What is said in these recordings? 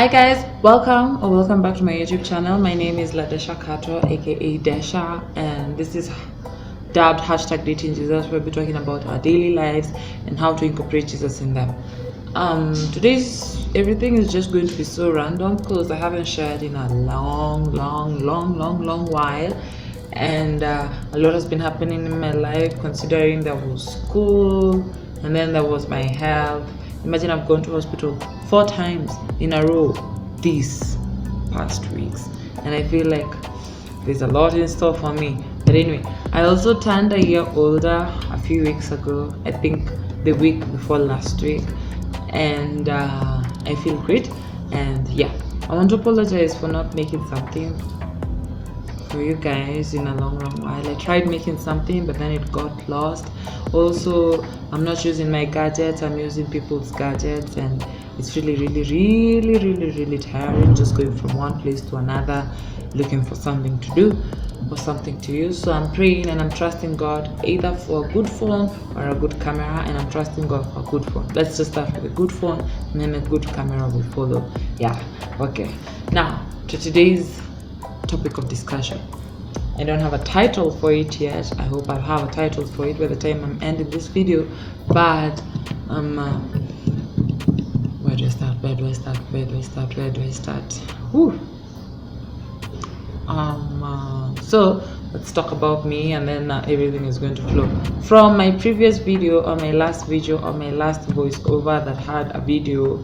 Hi guys, welcome back to my YouTube channel. My name is Ladesha Kato, aka Desha, and this is dubbed hashtag dating Jesus. We'll be talking about our daily lives and how to incorporate Jesus in them. Today's everything is just going to be so random because I haven't shared in a long while, and a lot has been happening in my life. Considering there was school and then there was my health. Imagine I've gone to hospital 4 times in a row these past weeks, and I feel like there's a lot in store for me. But anyway, I also turned a year older a few weeks ago, I think the week before last week, and I feel great. And yeah, I want to apologize for not making something for you guys in a long while. I tried making something, but then it got lost. Also, I'm not using my gadgets, I'm using people's gadgets, and it's really tiring just going from one place to another looking for something to do or something to use. So I'm praying and I'm trusting God either for a good phone or a good camera, and I'm trusting God for a good phone. Let's just start with a good phone and then a good camera will follow. Yeah, okay. Now to today's topic of discussion. I don't have a title for it yet. I hope I'll have a title for it by the time I'm ending this video. But where do I start? Whew. So let's talk about me, and then everything is going to flow. From my previous video, or my last voiceover that had a video,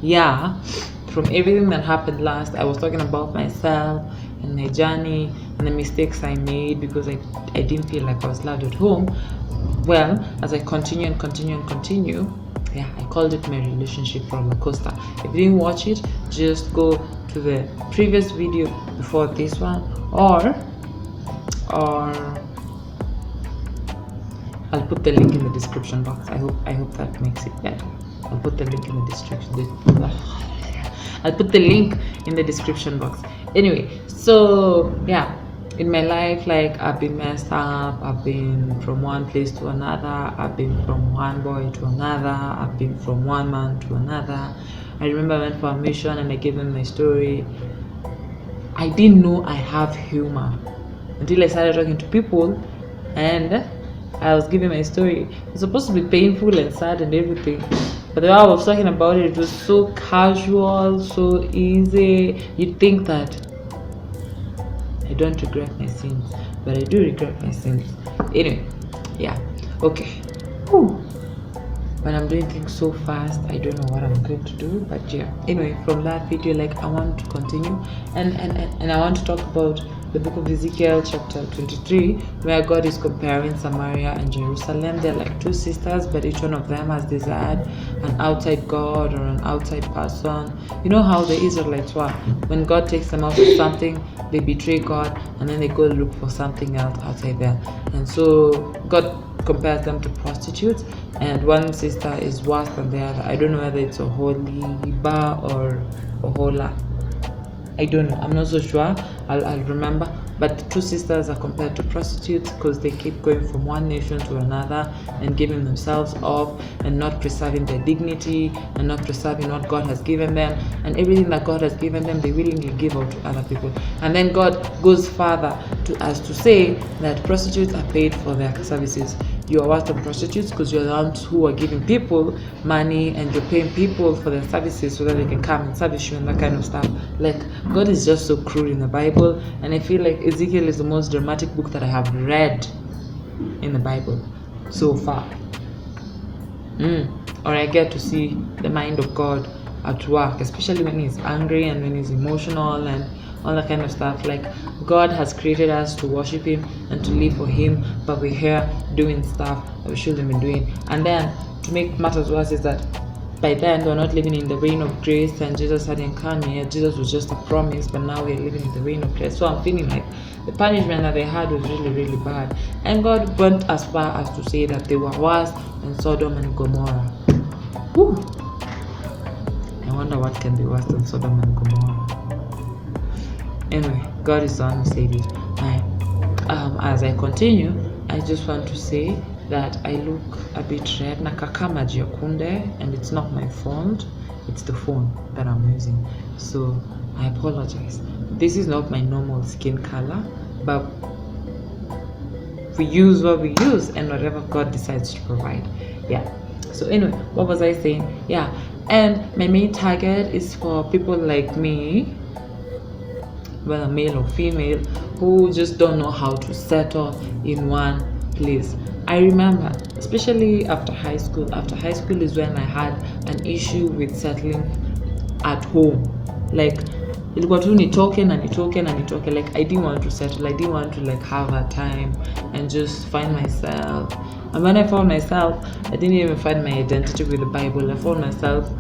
yeah, from everything that happened last, I was talking about myself and my journey and the mistakes I made because I didn't feel like I was loved at home. Well, as I continue, yeah, I called it my relationship roller coaster. If you didn't watch it, just go to the previous video before this one, or I'll put the link in the description box. I hope that makes it better. I'll put the link in the description box. Anyway, so yeah, in my life, like, I've been messed up. I've been from one place to another. I've been from one boy to another. I've been from one man to another. I remember I went for a mission and I gave them my story. I didn't know I have humor until I started talking to people and I was giving my story. It's supposed to be painful and sad and everything, but the way I was talking about it, it was so casual, so easy. You'd think that I don't regret my sins, but I do regret my sins. Anyway, yeah, okay. Whew. When I'm doing things so fast, I don't know what I'm going to do, but yeah. Anyway, from that video, like, I want to continue and I want to talk about the book of Ezekiel chapter 23, where God is comparing Samaria and Jerusalem. They're like two sisters, but each one of them has desired an outside God or an outside person. You know how the Israelites were. When God takes them out of something, they betray God and then they go look for something else outside there. And so God compares them to prostitutes, and one sister is worse than the other. I don't know whether it's Oholiba or Ohola. I don't know. I'm not so sure. I'll remember. But the two sisters are compared to prostitutes because they keep going from one nation to another and giving themselves off and not preserving their dignity and not preserving what God has given them, and everything that God has given them they willingly give out to other people. And then God goes further as to say that prostitutes are paid for their services. You are worse than prostitutes because you're the ones who are giving people money and you're paying people for their services so that they can come and service you and that kind of stuff. Like, God is just so cruel in the Bible, and I feel like Ezekiel is the most dramatic book that I have read in the Bible so far. Or I get to see the mind of God at work, especially when he's angry and when he's emotional and all that kind of stuff. Like, God has created us to worship him and to live for him, but we're here doing stuff that we shouldn't be doing. And then to make matters worse is that by then we're not living in the reign of grace, and Jesus hadn't come yet. Jesus was just a promise, but now we're living in the reign of grace. So I'm feeling like the punishment that they had was really bad, and God went as far as to say that they were worse than Sodom and Gomorrah. Whew. I wonder what can be worse than Sodom and Gomorrah. Anyway, God is the one who said it. As I continue, I just want to say that I look a bit red, nakaka maji ya kunde, and it's not my fault. it's the phone that I'm using. So I apologize. This is not my normal skin color, but we use what we use and whatever God decides to provide. Yeah. So anyway, what was I saying? Yeah. And my main target is for people like me, whether male or female, who just don't know how to settle in one place. I remember, especially after high school. After high school is when I had an issue with settling at home. Like, ilikuwa tu nitoke na nitoke na nitoke. Like, I didn't want to settle. I didn't want to like have a time and just find myself. And when I found myself, I didn't even find my identity with the Bible. I found myself,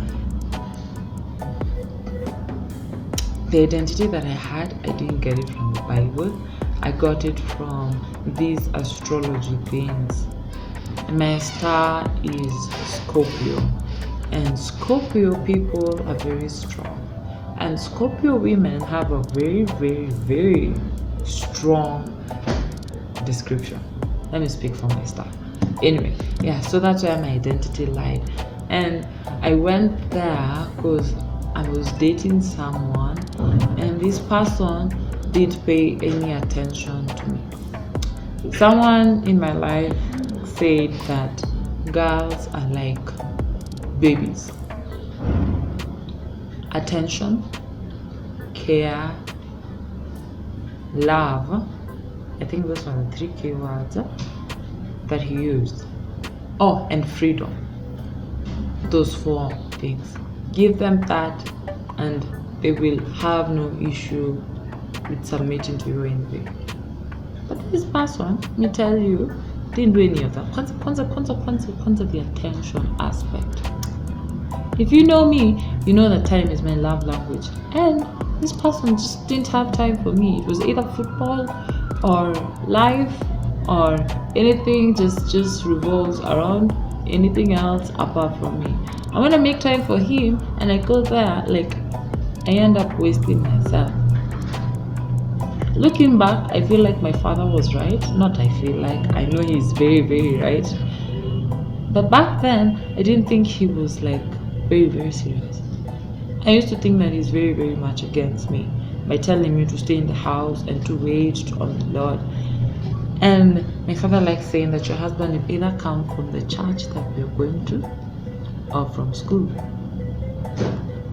the identity that I had, I didn't get it from the Bible. I got it from these astrology things. My star is Scorpio, and Scorpio people are very strong, and Scorpio women have a very, very, very strong description. Let me speak for my star. Anyway, yeah, so that's where my identity lied. And I went there because I was dating someone, and this person didn't pay any attention to me. Someone in my life said that girls are like babies. Attention, care, love. I think those were the 3 key words that he used. Oh, and freedom. Those 4 things. Give them that and they will have no issue with submitting to you anyway. But this person, let me tell you, didn't do any of that. Kwanza the attention aspect. If you know me, you know that time is my love language. And this person just didn't have time for me. It was either football or life or anything just revolves around anything else apart from me. I want to make time for him and I go there, like I end up wasting myself. Looking back, I feel like my father was right. Not I feel like, I know he's very, very right. But back then, I didn't think he was like very, very serious. I used to think that he's very, very much against me by telling me to stay in the house and to wait on the Lord. And my father likes saying that your husband will either come from the church that we're going to or from school.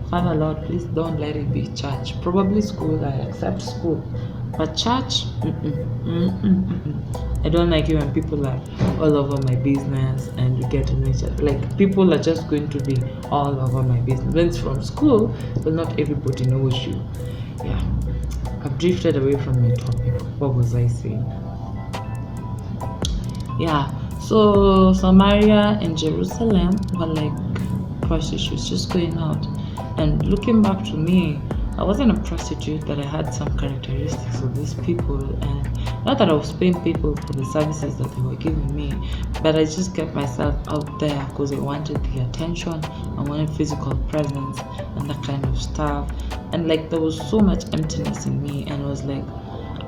Father, Lord, please don't let it be church. Probably school, I accept school. But church, I don't like it when people are all over my business and we get to know each other. Like, people are just going to be all over my business. When it's from school, but not everybody knows you. Yeah, I've drifted away from my topic. What was I saying? Yeah, so Samaria and Jerusalem were like prostitutes just going out. And looking back to me, I wasn't a prostitute, but I had some characteristics of these people. And not that I was paying people for the services that they were giving me, but I just kept myself out there because I wanted the attention, I wanted physical presence and that kind of stuff. And like there was so much emptiness in me, and I was like,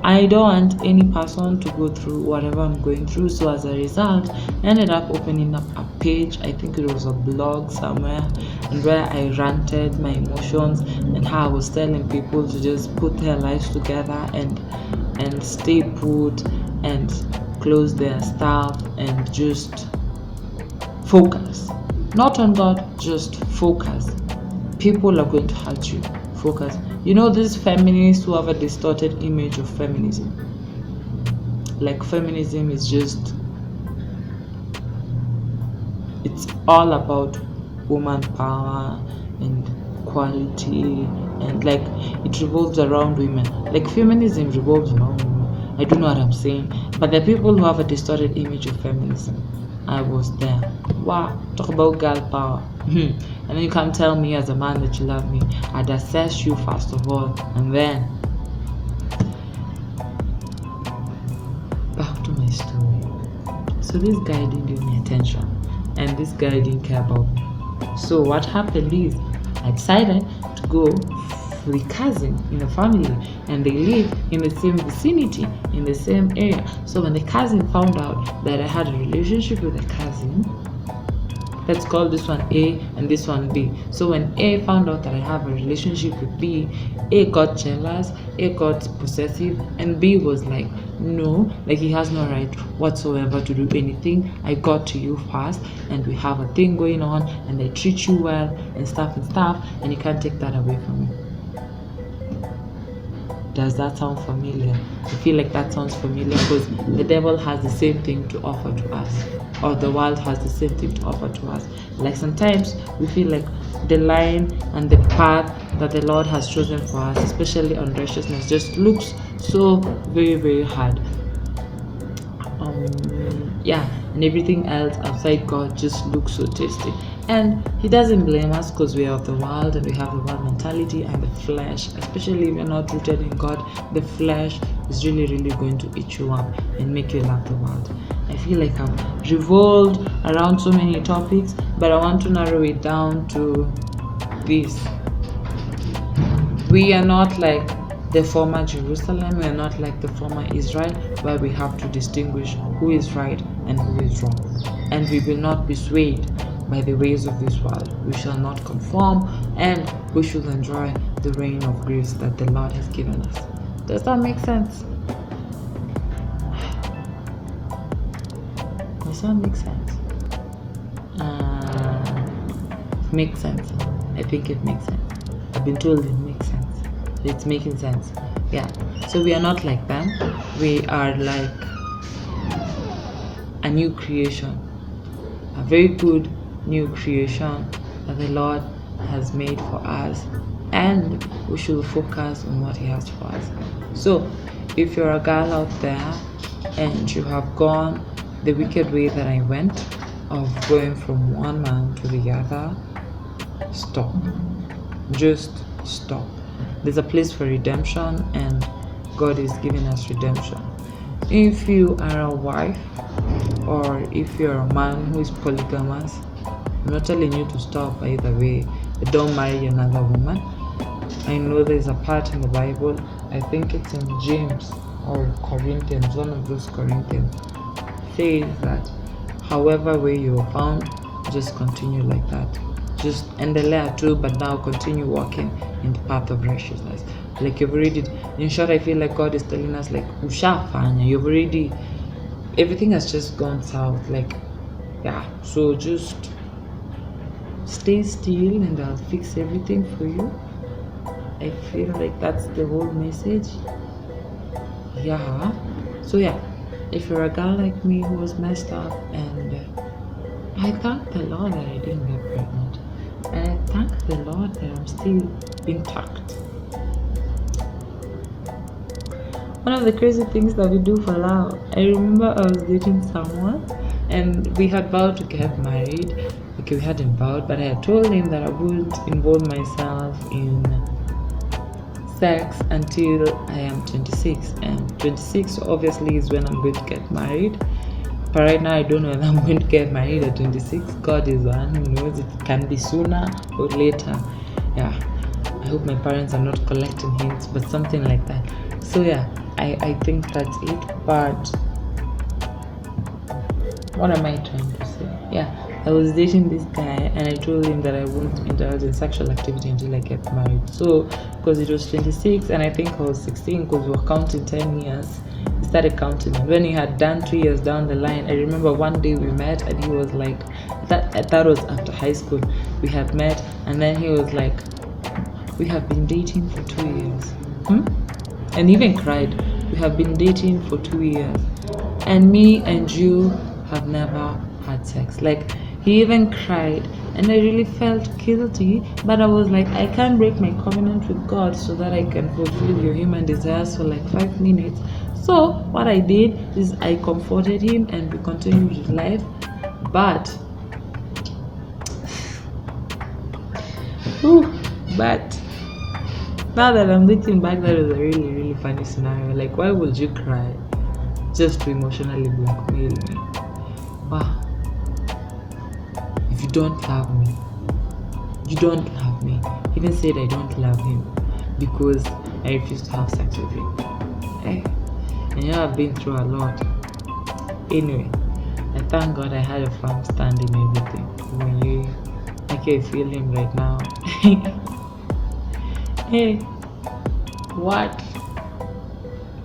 I don't want any person to go through whatever I'm going through. So as a result, I ended up opening up a page. I think it was a blog somewhere, and where I ranted my emotions and how I was telling people to just put their lives together and stay put and close their stuff and just focus. Not on God, just focus. People are going to hurt you. Focus. You know, these feminists who have a distorted image of feminism. Like, feminism is just, it's all about woman power and equality, and like it revolves around women. Like, feminism revolves around women. I don't know what I'm saying, but the people who have a distorted image of feminism, I was there. Wow, talk about girl power. And then you can't tell me as a man that you love me. I'd assess you first of all, and then back to my story. So this guy didn't give me attention, and this guy didn't care about me. So what happened is, I decided to go for a cousin in a family, and they live in the same vicinity, in the same area. So when the cousin found out that I had a relationship with the cousin, let's call this one A and this one B. So when A found out that I have a relationship with B, A got jealous, A got possessive, and B was like, no, like he has no right whatsoever to do anything. I got to you first, and we have a thing going on, and I treat you well and stuff, and you can't take that away from me. Does that sound familiar? I feel like that sounds familiar because the devil has the same thing to offer to us, or the world has the same thing to offer to us. Like sometimes we feel like the line and the path that the Lord has chosen for us, especially on righteousness, just looks so very, very hard. And everything else outside God just looks so tasty. And he doesn't blame us because we are of the world and we have the world mentality, and the flesh, especially if you're not rooted in God, the flesh is really, really going to eat you up and make you love the world. I feel like I've revolved around so many topics, but I want to narrow it down to this. We are not like the former Jerusalem, we are not like the former Israel, where we have to distinguish who is right and who is wrong. And we will not be swayed by the ways of this world. We shall not conform, and we should enjoy the reign of grace that the Lord has given us. Does that make sense? Does that make sense? Makes sense. I think it makes sense. I've been told it makes sense. It's making sense. Yeah. So we are not like them. We are like a new creation. A very good new creation that the Lord has made for us, and we should focus on what he has for us. So if you're a girl out there and you have gone the wicked way that I went, of going from one man to the other, stop. Just stop. There's a place for redemption, and God is giving us redemption. If you are a wife, or if you're a man who is polygamous, I'm not telling you to stop either way. Don't marry another woman. I know there's a part in the Bible, I think it's in James or Corinthians, one of those Corinthians, says that however way you are found, just continue like that. Just endelea too, but now continue walking in the path of righteousness. Like you've already, in short, I feel like God is telling us, like, ushafanya, you've already, everything has just gone south. Like, yeah, so just stay still and I'll fix everything for you. I feel like that's the whole message. Yeah. So yeah, if you're a girl like me who was messed up, and I thank the Lord that I didn't get pregnant, and I thank the Lord that I'm still intact. One of the crazy things that we do for love, I remember I was dating someone and we had vowed to get married. Okay, we hadn't vowed, but I had told him that I wouldn't involve myself in sex until I am 26, and 26 obviously is when I'm going to get married. But right now I don't know whether I'm going to get married at 26. God is one who knows. It can be sooner or later. Yeah, I hope my parents are not collecting hints, but something like that. So yeah, I think that's it. But what am I trying to say? Yeah, I was dating this guy and I told him that I won't indulge in sexual activity until I get married. So because it was 26 and I think I was 16, because we were counting 10 years, he started counting. And when he had done 2 years down the line, I remember one day we met and he was like, that was after high school, we had met, and then he was like, we have been dating for 2 years. And he even cried, we have been dating for 2 years and me and you have never had sex. Like, he even cried, and I really felt guilty, but I was like, I can't break my covenant with God so that I can fulfill your human desires for like 5 minutes. So what I did is I comforted him and we continued with life. But now that I'm looking back, that was a really, really funny scenario. Like, why would you cry just to emotionally blackmail me? Wow. If you don't love me, you don't love me. He even said I don't love him because I refuse to have sex with him. Hey. And I've been through a lot. Anyway, I thank God I had a firm stand in everything. When you, like, I feel him right now. Hey, what?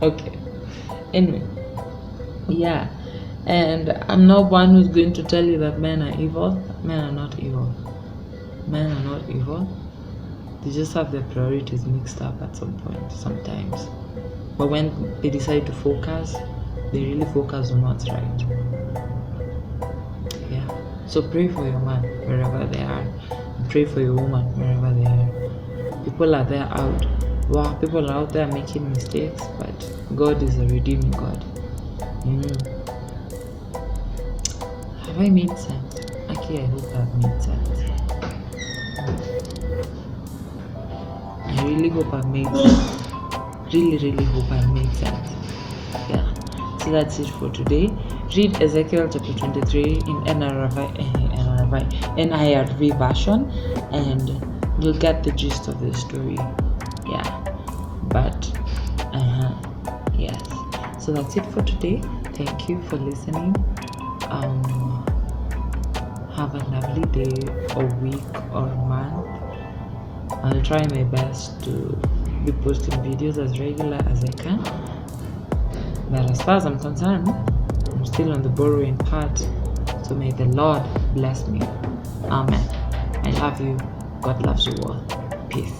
Okay. Anyway, yeah. And I'm not one who's going to tell you that men are evil. Men are not evil. Men are not evil. They just have their priorities mixed up at some point, sometimes. But when they decide to focus, they really focus on what's right. Yeah. So pray for your man wherever they are. Pray for your woman wherever they are. People are there out. Wow, people are out there making mistakes, but God is a redeeming God. Have I made sense? Actually, I hope I've made sense. I really hope I've made sense. Really hope I've made sense. Yeah. So that's it for today. Read Ezekiel chapter 23 in NIRV version, and you'll get the gist of the story. Yeah. But, yes. So that's it for today. Thank you for listening. Have a lovely day, or week, or month. I'll try my best to be posting videos as regular as I can. But as far as I'm concerned, I'm still on the borrowing part. So may the Lord bless me. Amen. I love you. God loves you all. Peace.